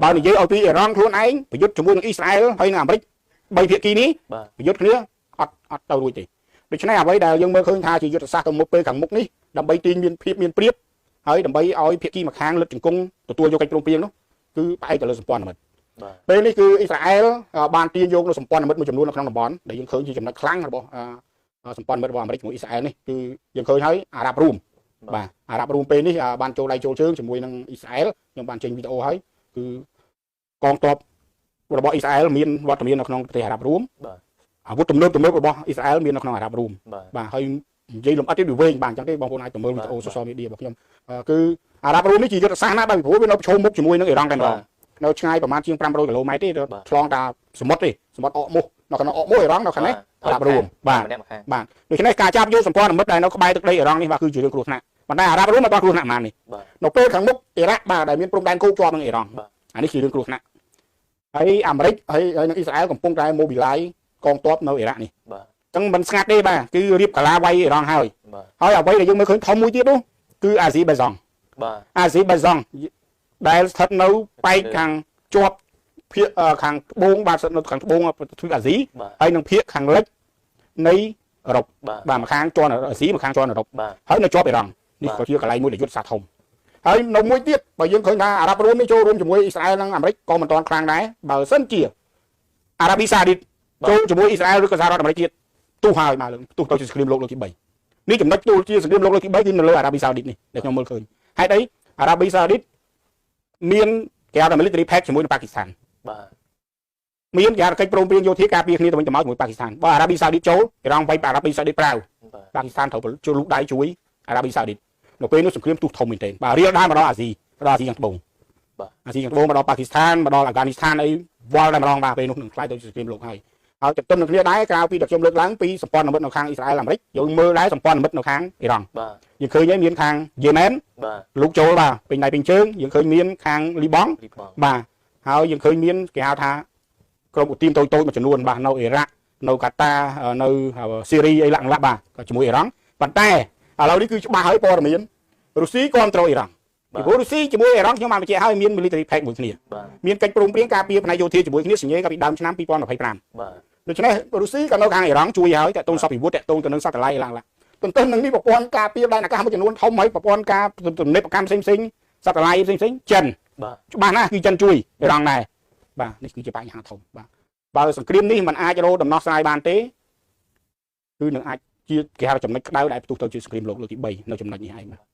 bao nhiêu ở tuy Iran luôn anh phải dứtជាមួយនឹង Israel ហើយនឹងអាមេរិក3ភាគីនេះប្រយុទ្ធគ្នាអត់ទៅរួចទេដូច្នេះអ្វីដែលយើងមើលឃើញថាជាយុទ្ធសាស្ត្រទៅមុខពេលខាងមុខនេះដើម្បីទាញមានភាពមានព្រៀបហើយដើម្បីឲ្យភាគីម្ខាងលឹកជង្គង់ទទួលយកកិច្ចព្រមព្រៀងនោះគឺផ្អែកទៅលើសម្ព័ន្ធមិត្តពេលនេះគឺអ៊ីស្រាអែលបានទាញយកនៅសម្ព័ន្ធមិត្តមួយចំនួននៅក្នុងតំបន់ដែលយើងឃើញជាចំណុចខ្លាំងរបស់សម្ព័ន្ធមិត្តរបស់អាមេរិកជាមួយអ៊ីស្រាអែលនេះគឺយើងឃើញហើយអារ៉ាប់រួមបាទអារ៉ាប់រួមពេលនេះបានចូលដៃចូលជើងជាមួយនឹងអ៊ីស្រាអែលខ្ញុំបានចេញវីដេអូហើយគឺកងទ័ពរបស់អ៊ីស្រាអែលមានវត្តមាននៅក្នុងប្រទេសអារ៉ាប់រួមអាវុធទំនើបរបស់អ៊ីស្រាអែលមាននៅក្នុងអារ៉ាប់រួមបាទហើយនិយាយលំអិតទៀតវាវែងបាទអញ្ចឹងទេបងប្អូនអាចទៅមើលវីដេអូ social media របស់ខ្ញុំគឺអារ៉ាប់រួមនេះជាយុទ្ធសាស្ត្រណាស់បាទពីព្រោះវានៅប្រឈមមុខជាមួយនឹងអ៊ីរ៉ង់តែម្ដងនៅឆ្ងាយប្រហែលជាង500គីឡូម៉ែត្រទេឆ្លងតាសមុទ្រទេសមុទ្រអកមុខនៅក្នុងអកមុខអ៊ីរ៉ង់នៅខាងនេះអារ៉ាប់រួមបាទដូច្នេះការចាប់យកសម្ព័ន្ធមិត្តដែលនៅក្បែរទឹកដីអ៊ីរ៉ង់នេះបាទគឺជារឿងគ្រោះថ្នាក់ប៉ុន្តែអារ៉ាប់រួមមិនបានគ្រោះថ្នាក់ប៉ុន្មាននេះនៅពេលខាងមុខអ៊ីរ៉ាក់បាទដែលមានព្រំដែនគោកជាប់នឹងអ៊ីរ៉ង់អានេះជារឿងគ្រោះថ្នាក់ហើយអាមេរិកហើយនឹងអ៊ីស្រាអែលកំពុងតែ mobilize កងទ័ពនៅអ៊ីរ៉ាក់នេះអញ្ចឹងមិនស្ងាត់ទេបាទគឺរៀបកាឡាវាយអ៊ីរ៉ង់ហើយអ្វីដែលយើងមើលឃើញធំមួយទៀតនោះគឺអាស៊ីបៃសង់អាស៊ីបៃសង់ដែលស្ថិតនៅប៉ែកខាងជាប់ភាគខាងត្បូងបាទស្ថិតនៅខាងត្បូងទ្វីបអាស៊ីហើយនឹងភាគខាងលិចនៃអឺរ៉ុបបាទម្ខាងជាន់អាស៊ីម្ខាងជាន់អឺរ៉ុបហើយនៅជាប់អ៊ីរ៉ង់នេះក៏ជាកន្លែងមួយដែលយុទ្ធសាស្ត្រធំហើយនៅមួយទៀតបើយើងឃើញថាអារ៉ាប់រួមនេះចូលរួមជាមួយអ៊ីស្រាអែលនិងអាមេរិកក៏មិនទាន់ខ្លាំងដែរបើសិនជាអារ៉ាប៊ីសាឌីតចូលជាមួយអ៊ីស្រាអែលឬក៏សហរដ្ឋអាមេរិកទៀតទុះហើយមកលើទុះទៅជាសង្គ្រាមលោកលើកទី3នេះចំណុចទូជាសង្គ្រាមលោកលើកទី3គឺនៅលើអារ៉ាប៊ីសាឌីតនេះដែលខ្ញុំមើលឃើញហេតុអីអារ៉ាប៊ីសាឌីតមានគេហៅថា military pact ជាមួយនឹងប៉ាគីស្ថានបាទមានគេហៅកិច្ចព្រមព្រៀងយោធាការពារគ្នាទៅវិញទៅមកជាមួយប៉ាគីស្ថានបើអារ៉ាប៊ីសាឌីតចូលអ៊ីរ៉ង់វាយអារ៉ាប៊ីសាឌីតប្រាវប៉ាគីស្ថានត្រូវចូលលូកដៃជួយអារ៉ាប៊ីសាឌីតនៅពេលនោះសង្គ្រាមទុះធំមែនទែនបាទរៀលដាល់មកដល់អាស៊ីខាងត្បូងបាទអាស៊ីខាងត្បូងមកដល់ប៉ាគីស្ថានមកដល់អាហ្គានីស្ថានអីវល់តែម្ដងបាទពេលនោះនឹងខ្លាយទៅជាសង្គ្រាមលោកហើយហើយទន្ទឹមនឹងគ្នាដែរក្រៅពីដែលខ្ញុំលើកឡើងពីសម្ព័ន្ធមិត្តនៅខាងអ៊ីស្រាអែលអាមេរិកយើងមើលដែរសម្ព័ន្ធមិត្តនៅខាងអ៊ីរ៉ង់បាទយើងឃើញមានខាងយេម៉ែនបាទលោកចូលបាទពេញដៃពេញជើងយើងឃើញមានខាងលីបង់បាទហើយយើងឃើញមានគេហៅថាក្រុមឧទាមតូចមួយចំនួនបាទនៅអ៊ីរ៉ាក់នៅកាតានៅស៊ីរីអីឡាក់បាទក៏ជាមួយអ៊ីរ៉ង់ប៉ុន្តែឥឡូវនេះគឺច្បាស់ហើយព័ត៌មានរុស្ស៊ីគ្រប់គ្រងអ៊ីរ៉ង់ពីព្រោះរុស្ស៊ីជាមួយអ៊ីរ៉ង់ខ្ញុំបានបញ្ជាក់ហើយមាន military pact មួយគ្នាមានកិច្ចព្រមព្រៀងការពារផ្នែកយោធាជាមួយគ្នាសញ្ញាកាលពីដើមឆ្នាំ2025បាទដូច្នេះរុស្ស៊ីក៏នៅខាងអ៊ីរ៉ង់ជួយហើយតាក់ទងសពវិវត្តតាក់ទងទៅនឹងសត្វតឡៃឡើងទន្ទឹមនឹងនេះប្រព័ន្ធការពារដែនអាកាសមួយចំនួនធំហើយប្រព័ន្ធការទំនើបកម្មផ្សេងសត្វតឡៃផ្សេងចិនច្បាស់ណាស់គឺចិនជួយអ៊ីរ៉ង់ដែរបាទនេះគឺជាបញ្ហាធំបាទបើសង្គ្រាមនេះมันអាចរកដំណោះស្រាយបានទេគឺនឹងអាចជាគេហៅចំណុចក្តៅដែលផ្ទុះទៅជាសង្គ្រាមលោកលើកទី3នៅចំណុចនេះឯងបាទ